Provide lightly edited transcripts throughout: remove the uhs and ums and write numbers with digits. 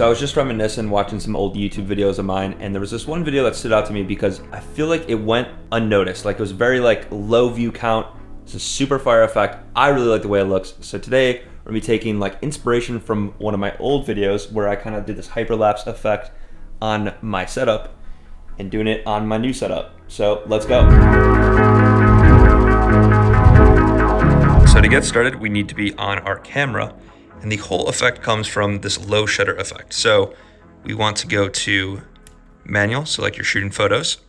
So I was just reminiscing, watching some old YouTube videos of mine, and there was this one video that stood out to me because I feel like it went unnoticed. Like it was very like low view count. It's a super fire effect. I really like the way it looks. So today we're gonna be taking like inspiration from one of my old videos where I kind of did this hyperlapse effect on my setup and doing it on my new setup. So let's go. So to get started, we need to be on our camera. And the whole effect comes from this low shutter effect. So we want to go to manual, so like you're shooting photos.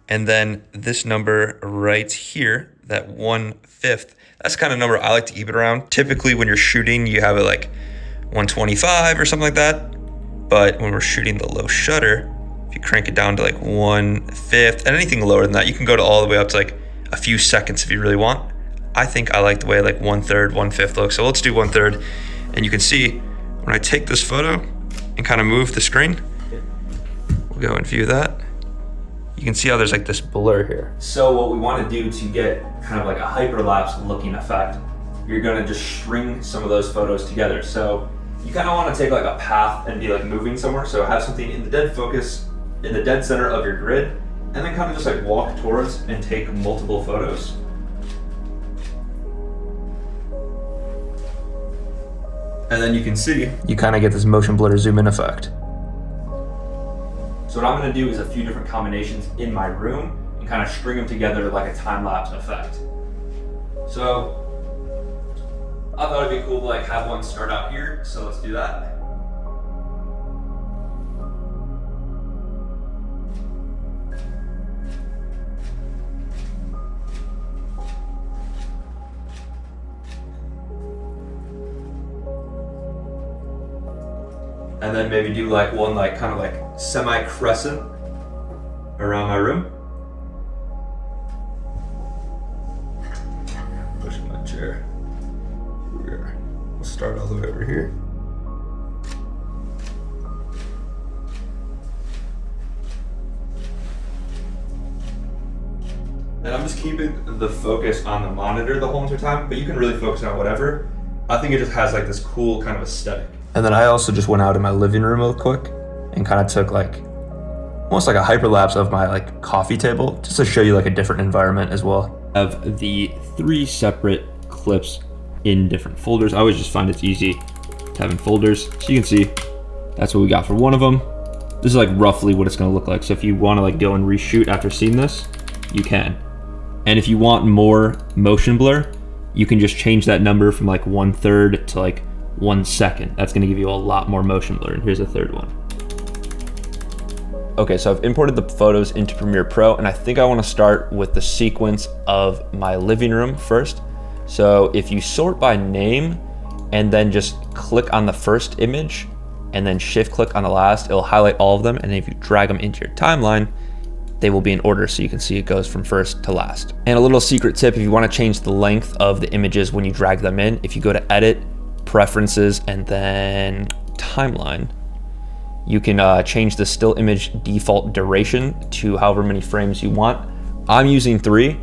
And then this number right here, that 1/5, that's the kind of number I like to keep it around. Typically when you're shooting, you have it like 125 or something like that. But when we're shooting the low shutter, if you crank it down to like 1/5, and anything lower than that, you can go to all the way up to like a few seconds if you really want. I think I like the way like 1/3, 1/5 looks. So let's do 1/3. And you can see when I take this photo and kind of move the screen, we'll go and view that. You can see how there's like this blur here. So what we want to do to get kind of like a hyperlapse looking effect, you're going to just string some of those photos together. So you kind of want to take like a path and be like moving somewhere. So have something in the dead focus, in the dead center of your grid, and then kind of just like walk towards and take multiple photos. And then you can see, you kind of get this motion blur zoom in effect. So what I'm gonna do is a few different combinations in my room and kind of string them together like a time-lapse effect. So I thought it'd be cool to like have one start out here, so let's do that. And then maybe do like one like kind of like semi-crescent around my room. Pushing my chair. Here we are. We'll start all the way over here. And I'm just keeping the focus on the monitor the whole entire time, but you can really focus on whatever. I think it just has like this cool kind of aesthetic. And then I also just went out in my living room real quick and kind of took like almost like a hyperlapse of my like coffee table just to show you like a different environment as well. I have the 3 separate clips in different folders. I always just find it's easy to have in folders. So you can see that's what we got for one of them. This is like roughly what it's gonna look like. So if you wanna like go and reshoot after seeing this, you can. And if you want more motion blur, you can just change that number from like 1/3 to like 1 second. That's gonna give you a lot more motion blur. And here's a third one. Okay, so I've imported the photos into Premiere Pro, and I think I wanna start with the sequence of my living room first. So if you sort by name and then just click on the first image and then shift click on the last, it'll highlight all of them. And if you drag them into your timeline, they will be in order, so you can see it goes from first to last. And a little secret tip, if you wanna change the length of the images when you drag them in, if you go to Edit, Preferences, and then Timeline, you can change the still image default duration to however many frames you want. I'm using 3.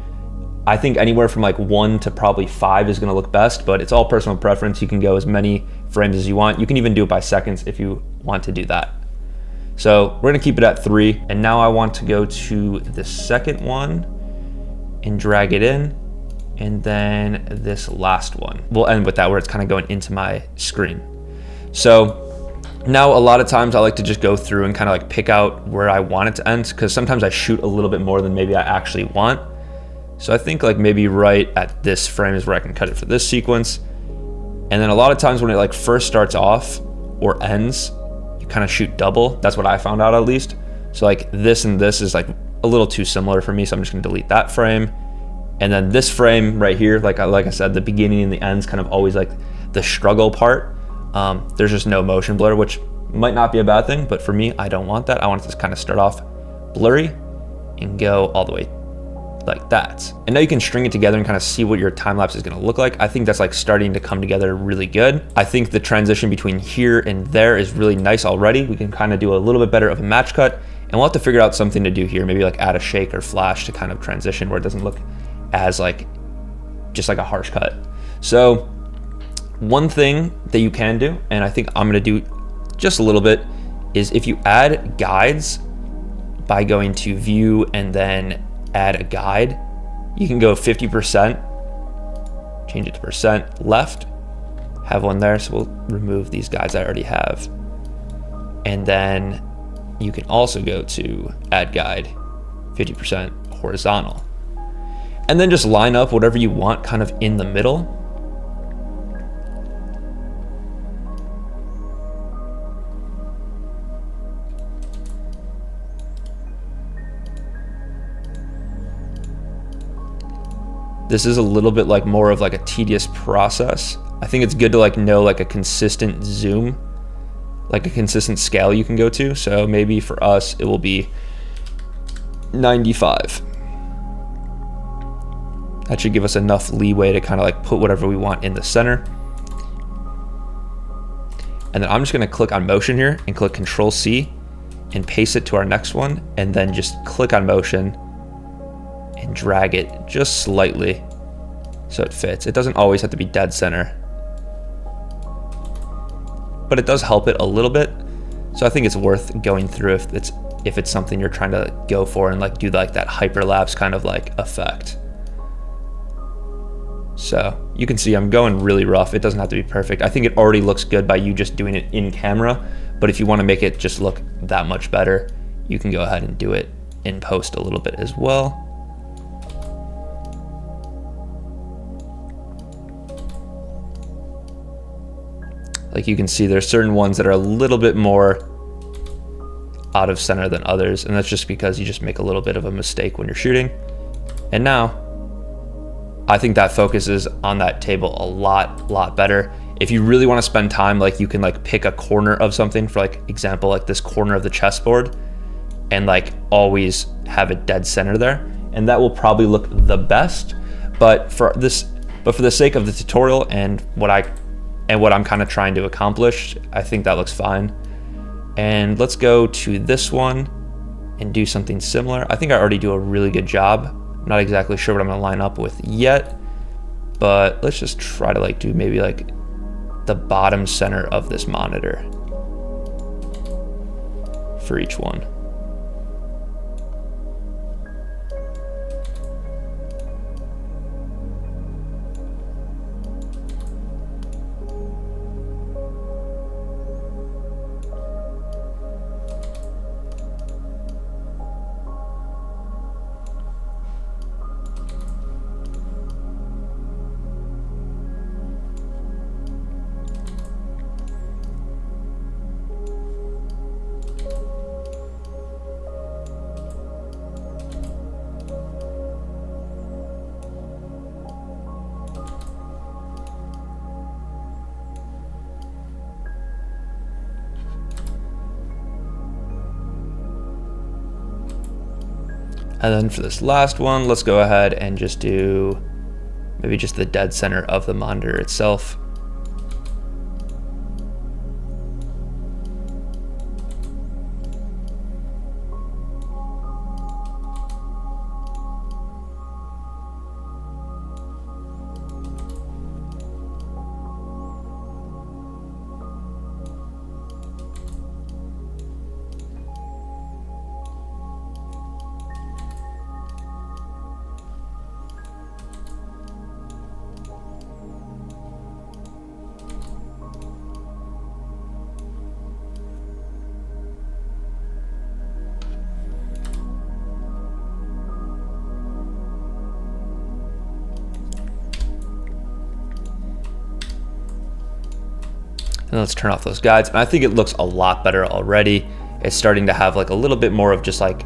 I think anywhere from like 1 to probably 5 is gonna look best, but it's all personal preference. You can go as many frames as you want. You can even do it by seconds if you want to do that. So we're gonna keep it at 3. And now I want to go to the second one and drag it in. And then this last one. We'll end with that where it's kind of going into my screen. So now a lot of times I like to just go through and kind of like pick out where I want it to end, because sometimes I shoot a little bit more than maybe I actually want. So I think like maybe right at this frame is where I can cut it for this sequence. And then a lot of times when it like first starts off or ends, you kind of shoot double. That's what I found out at least. So like this and this is like a little too similar for me. So I'm just gonna delete that frame. And then this frame right here, like I said, the beginning and the end's kind of always like the struggle part. There's just no motion blur, which might not be a bad thing, but for me, I don't want that. I want it to kind of start off blurry and go all the way like that. And now you can string it together and kind of see what your time lapse is gonna look like. I think that's like starting to come together really good. I think the transition between here and there is really nice already. We can kind of do a little bit better of a match cut, and we'll have to figure out something to do here. Maybe like add a shake or flash to kind of transition where it doesn't look as like just like a harsh cut. So one thing that you can do, and I think I'm gonna do just a little bit, is if you add guides by going to view and then add a guide, you can go 50%, change it to percent left, have one there. So we'll remove these guides I already have. And then you can also go to add guide, 50% horizontal. And then just line up whatever you want kind of in the middle. This is a little bit like more of like a tedious process. I think it's good to like know like a consistent zoom, like a consistent scale you can go to. So maybe for us, it will be 95. That should give us enough leeway to kind of like put whatever we want in the center. And then I'm just gonna click on motion here and click Control C and paste it to our next one. And then just click on motion and drag it just slightly so it fits. It doesn't always have to be dead center, but it does help it a little bit. So I think it's worth going through if it's something you're trying to go for and like do like that hyperlapse kind of like effect. So you can see I'm going really rough. It doesn't have to be perfect. I think it already looks good by you just doing it in camera, but if you want to make it just look that much better, you can go ahead and do it in post a little bit as well. Like you can see there's certain ones that are a little bit more out of center than others, and that's just because you just make a little bit of a mistake when you're shooting. And now I think that focuses on that table a lot better. If you really want to spend time, like you can like pick a corner of something, for like example, like this corner of the chessboard, and like always have it dead center there, and that will probably look the best. But for the sake of the tutorial and what I'm kind of trying to accomplish, I think that looks fine. And let's go to this one and do something similar. I think I already do a really good job. I'm not exactly sure what I'm gonna line up with yet, but let's just try to like do maybe like the bottom center of this monitor for each one. And then for this last one, let's go ahead and just do maybe just the dead center of the monitor itself. And let's turn off those guides. And I think it looks a lot better already. It's starting to have like a little bit more of just like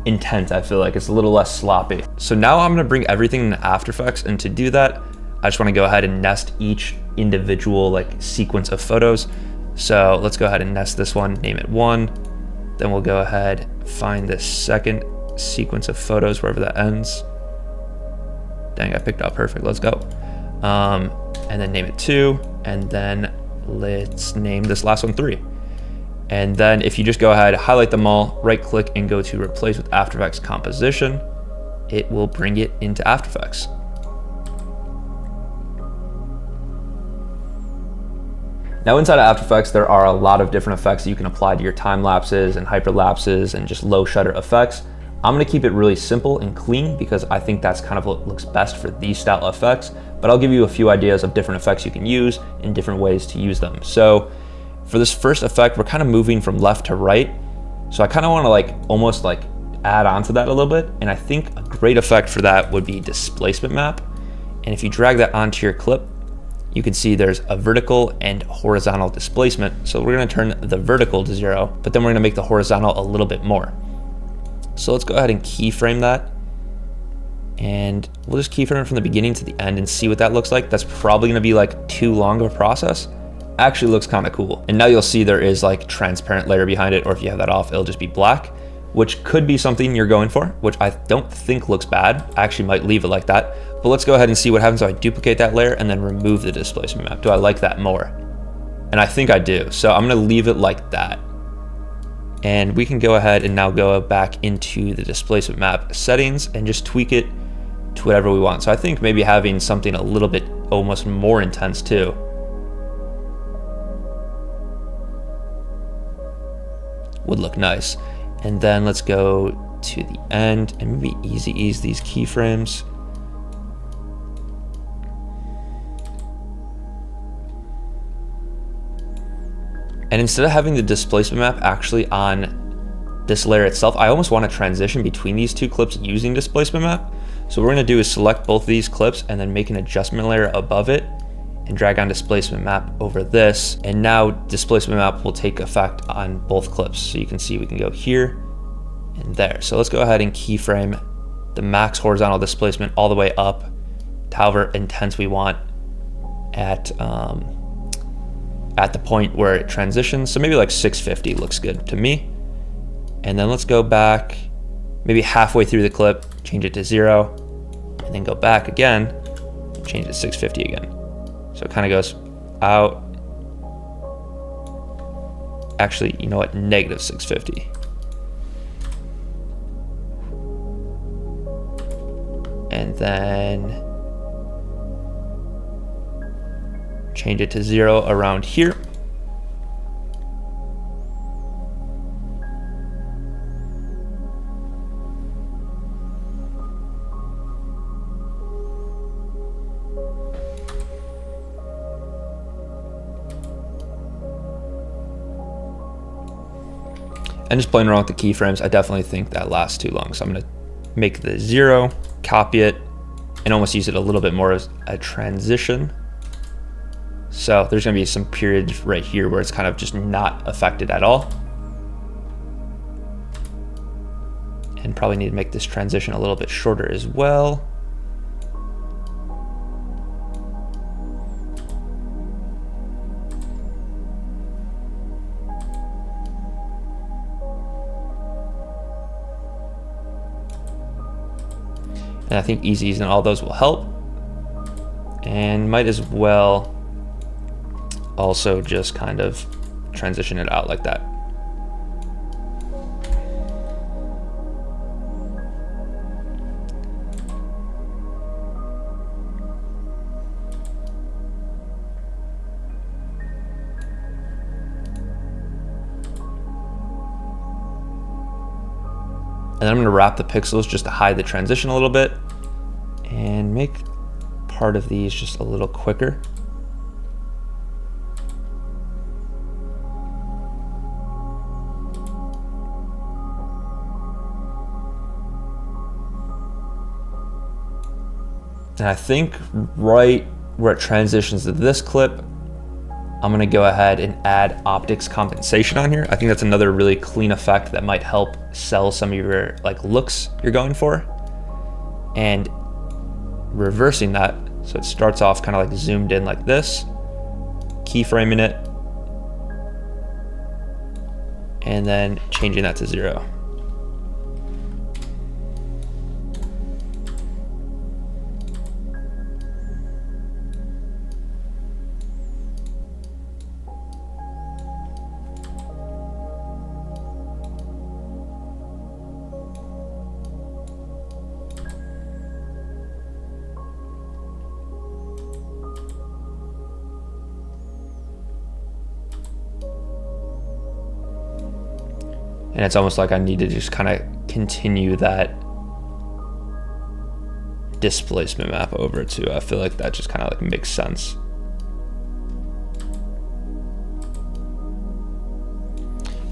intent. I feel like it's a little less sloppy. So now I'm gonna bring everything into After Effects, and to do that, I just wanna go ahead and nest each individual like sequence of photos. So let's go ahead and nest this one, name it 1. Then we'll go ahead, find this second sequence of photos wherever that ends. Dang, I picked out perfect, let's go. And then name it 2, and then let's name this last one 3. And then if you just go ahead, highlight them all, right click and go to replace with After Effects composition, it will bring it into After Effects. Now inside of After Effects, there are a lot of different effects that you can apply to your time lapses and hyperlapses and just low shutter effects. I'm gonna keep it really simple and clean because I think that's kind of what looks best for these style effects, but I'll give you a few ideas of different effects you can use and different ways to use them. So for this first effect, we're kind of moving from left to right. So I kind of want to like almost like add on to that a little bit. And I think a great effect for that would be displacement map. And if you drag that onto your clip, you can see there's a vertical and horizontal displacement. So we're going to turn the vertical to 0, but then we're going to make the horizontal a little bit more. So let's go ahead and keyframe that. And we'll just keyframe it from the beginning to the end and see what that looks like. That's probably going to be like too long of a process. Actually looks kind of cool. And now you'll see there is like transparent layer behind it, or if you have that off, it'll just be black, which could be something you're going for, which I don't think looks bad. I actually might leave it like that. But let's go ahead and see what happens if I duplicate that layer and then remove the displacement map. Do I like that more? And I think I do. So I'm gonna leave it like that. And we can go ahead and now go back into the displacement map settings and just tweak it to whatever we want. So I think maybe having something a little bit almost more intense too would look nice. And then let's go to the end and maybe easy ease these keyframes. And instead of having the displacement map actually on this layer itself, I almost want to transition between these two clips using displacement map. So what we're going to do is select both of these clips and then make an adjustment layer above it and drag on displacement map over this. And now displacement map will take effect on both clips. So you can see we can go here and there. So let's go ahead and keyframe the max horizontal displacement all the way up to however intense we want at the point where it transitions. So maybe like 650 looks good to me. And then let's go back maybe halfway through the clip, change it to 0, and then go back again, change it to 650 again. So it kind of goes out. Actually, you know what? Negative 650. And then change it to 0 around here. And just playing around with the keyframes, I definitely think that lasts too long. So I'm gonna make the 0, copy it, and almost use it a little bit more as a transition. So there's gonna be some periods right here where it's kind of just not affected at all. And probably need to make this transition a little bit shorter as well. And I think easies and all those will help. And might as well also just kind of transition it out like that. And then I'm gonna wrap the pixels just to hide the transition a little bit and make part of these just a little quicker. And I think right where it transitions to this clip, I'm gonna go ahead and add optics compensation on here. I think that's another really clean effect that might help sell some of your like looks you're going for. And reversing that, so it starts off kind of like zoomed in like this, keyframing it, and then changing that to 0. And it's almost like I need to just kind of continue that displacement map over too. I feel like that just kind of like makes sense.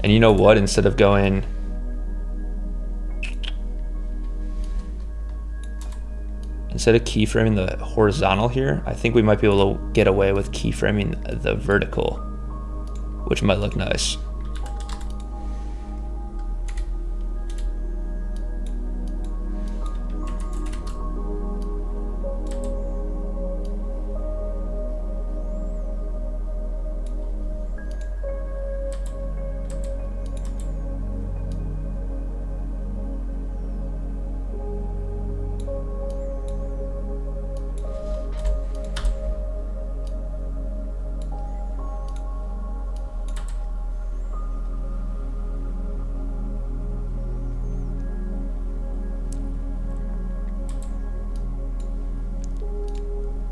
And you know what, instead of keyframing the horizontal here, I think we might be able to get away with keyframing the vertical, which might look nice.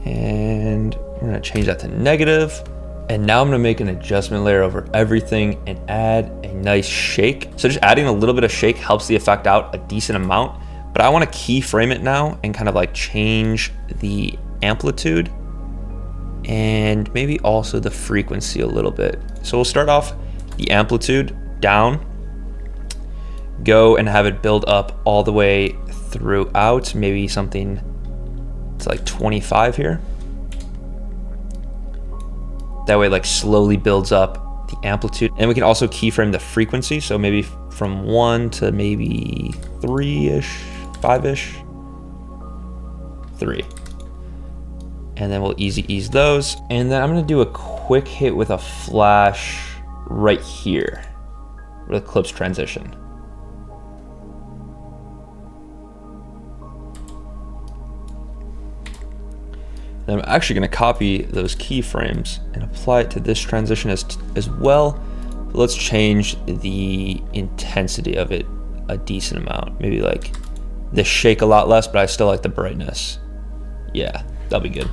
And we're gonna change that to negative. And now I'm gonna make an adjustment layer over everything and add a nice shake. So just adding a little bit of shake helps the effect out a decent amount, but I wanna keyframe it now and kind of like change the amplitude and maybe also the frequency a little bit. So we'll start off the amplitude down, go and have it build up all the way throughout, maybe something to like 25 here. That way, like slowly builds up the amplitude. And we can also keyframe the frequency. So maybe from 1 to maybe 3-ish, 5-ish, 3. And then we'll ease those. And then I'm gonna do a quick hit with a flash right here with Eclipse transition. Then I'm actually gonna copy those keyframes and apply it to this transition as well. Let's change the intensity of it a decent amount. Maybe like the shake a lot less, but I still like the brightness. Yeah, that'll be good.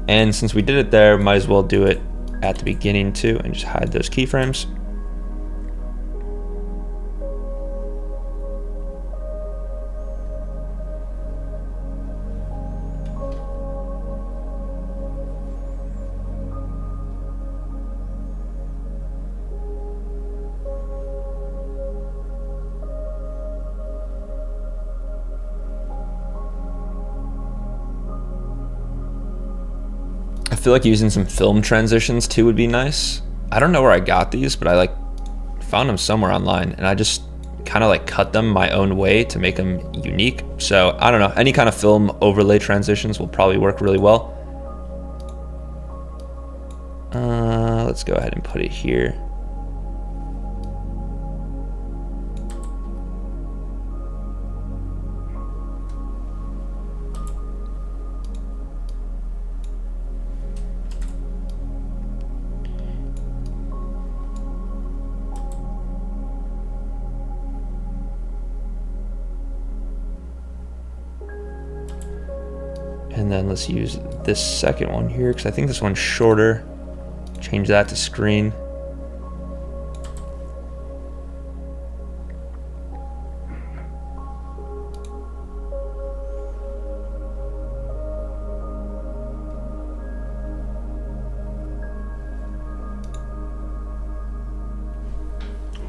And since we did it there, might as well do it at the beginning too, and just hide those keyframes. I feel like using some film transitions too would be nice. I don't know where I got these, but I like found them somewhere online, and I just kind of like cut them my own way to make them unique. So I don't know, any kind of film overlay transitions will probably work really well. Let's go ahead and put it here. And then let's use this second one here, because I think this one's shorter. Change that to screen.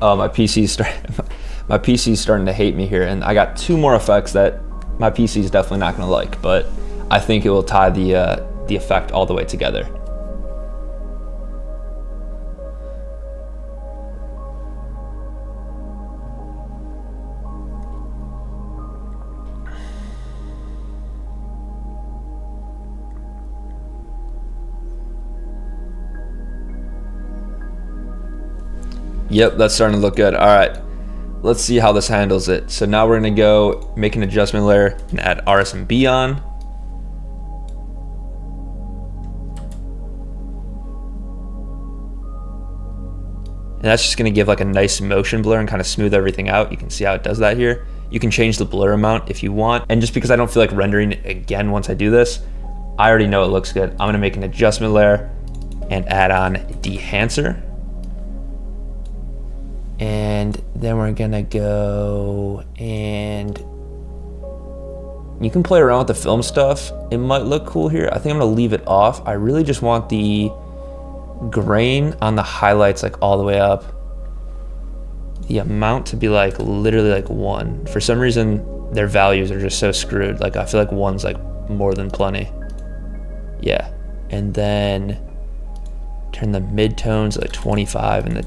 Oh, my PC's starting to hate me here, and I got 2 more effects that my PC is definitely not going to like, but I think it will tie the effect all the way together. Yep, that's starting to look good. All right, let's see how this handles it. So now we're gonna go make an adjustment layer and add RSMB on. And that's just gonna give like a nice motion blur and kind of smooth everything out. You can see how it does that here. You can change the blur amount if you want. And just because I don't feel like rendering it again once I do this, I already know it looks good. I'm gonna make an adjustment layer and add on dehancer. And then we're gonna go and you can play around with the film stuff. It might look cool here. I think I'm gonna leave it off. I really just want the grain on the highlights like all the way up. The amount to be like literally like 1. For some reason, their values are just so screwed. Like I feel like 1's like more than plenty. Yeah, and then turn the midtones to like 25 and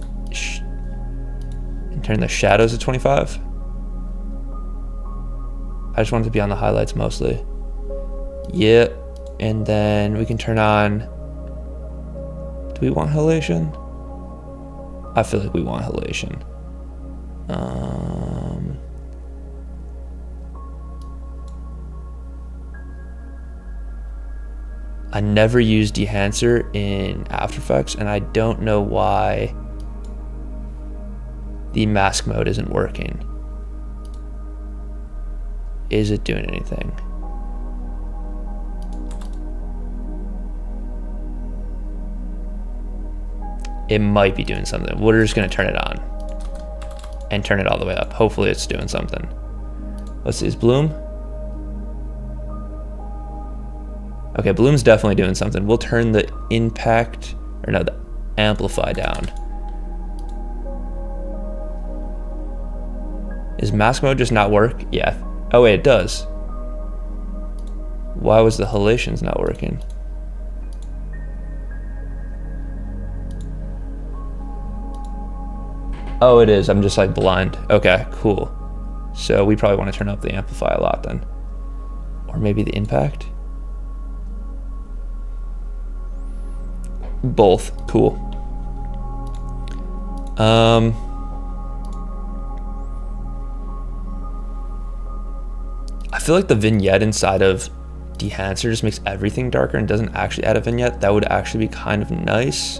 turn the shadows to 25. I just want it to be on the highlights mostly. Yeah, and then we can turn on, do we want halation? I feel like we want halation. I never use dehancer in After Effects, and I don't know why the mask mode isn't working. Is it doing anything? It might be doing something. We're just gonna turn it on and turn it all the way up. Hopefully it's doing something. Let's see, is bloom? Okay, bloom's definitely doing something. We'll turn the impact, or no, the amplify down. Is mask mode just not work? Yeah. Oh wait, it does. Why was the halations not working? Oh, it is. I'm just like blind. Okay, cool. So we probably want to turn up the amplify a lot then. Or maybe the impact? Both. Cool. I feel like the vignette inside of dehancer just makes everything darker and doesn't actually add a vignette. That would actually be kind of nice.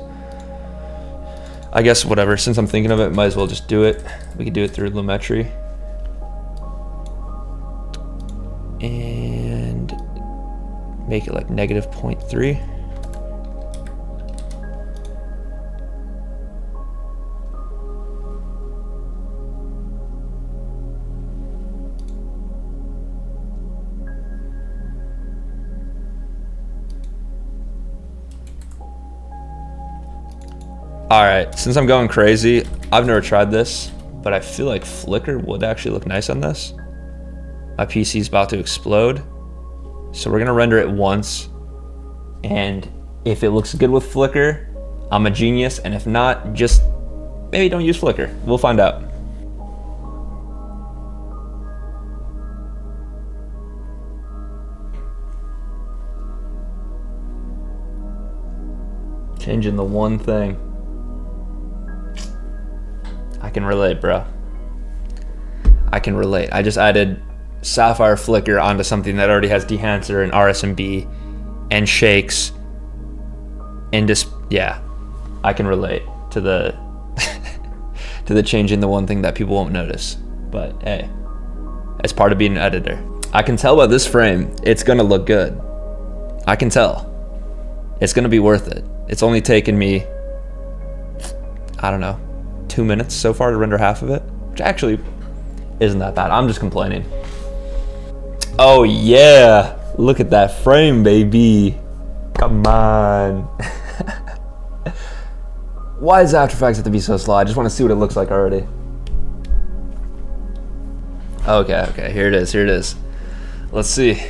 I guess whatever, since I'm thinking of it, might as well just do it. We could do it through Lumetri. And make it like -0.3. All right, since I'm going crazy, I've never tried this, but I feel like flicker would actually look nice on this. My PC is about to explode. So we're gonna render it once. And if it looks good with flicker, I'm a genius. And if not, just maybe don't use flicker. We'll find out. Changing the one thing. I can relate, bro. I can relate. I just added sapphire flicker onto something that already has dehancer and RSMB and shakes and just, yeah, I can relate to the to the changing the one thing that people won't notice. But hey, as part of being an editor, I can tell by this frame it's gonna look good. I can tell. It's gonna be worth it. It's only taken me, I don't know, 2 minutes so far to render half of it, which actually isn't that bad. I'm just complaining. Oh yeah, look at that frame, baby. Come on. Why does After Effects have to be so slow? I just want to see what it looks like already. Okay, here it is. Let's see.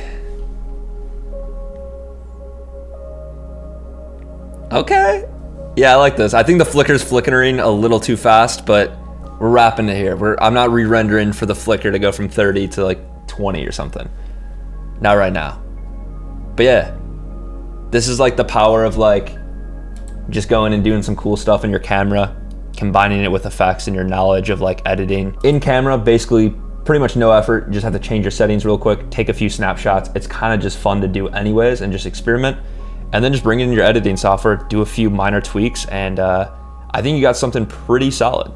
Okay. Yeah, I like this. I think the flicker's flickering a little too fast, but we're wrapping it here. I'm not re-rendering for the flicker to go from 30 to like 20 or something. Not right now. But yeah, this is like the power of like just going and doing some cool stuff in your camera, combining it with effects and your knowledge of like editing. In camera, basically pretty much no effort. You just have to change your settings real quick, take a few snapshots. It's kind of just fun to do anyways and just experiment. And then just bring it in your editing software, do a few minor tweaks, and I think you got something pretty solid.